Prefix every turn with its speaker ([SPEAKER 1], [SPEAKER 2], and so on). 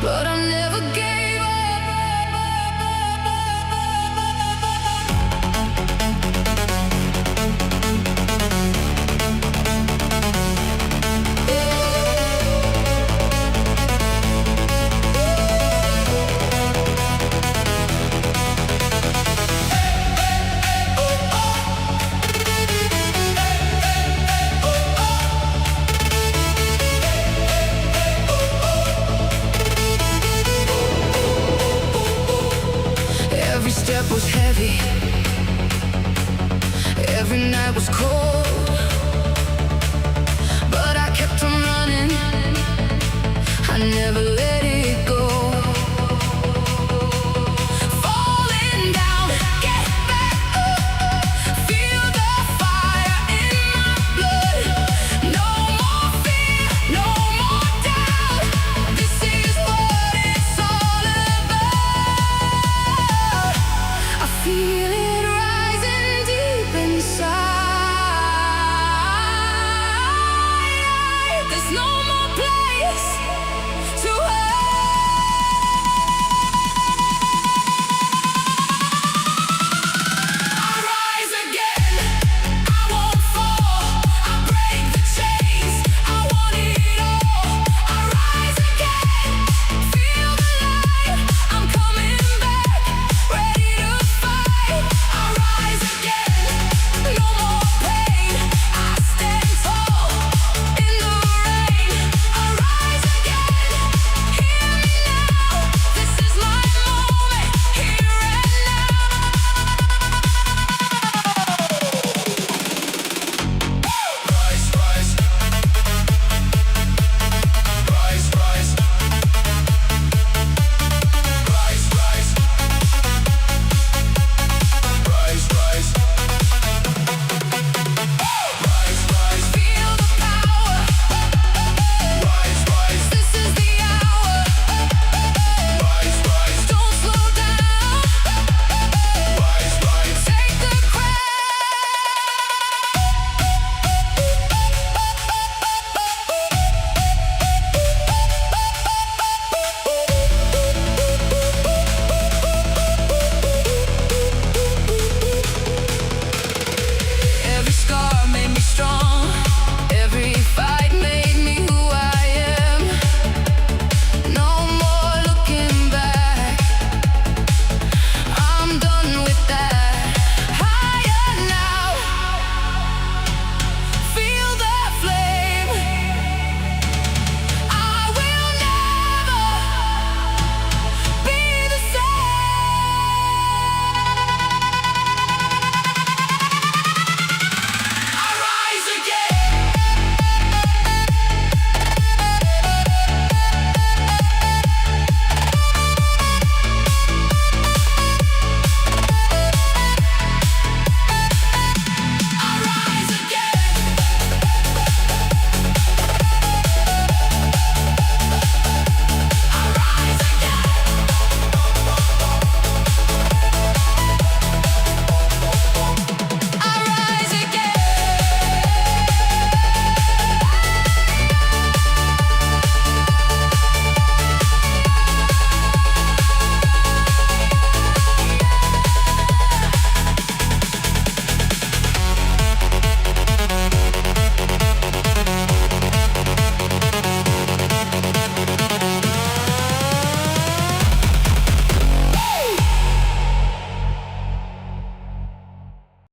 [SPEAKER 1] but I never gave Every step was heavy, every night was cold, but I kept on running, I never let it go. Falling down, get back up, feel the fire in my blood. No more fear, no more doubt, this is what it's all about. I feel it rising deep inside. There's no more place to hide.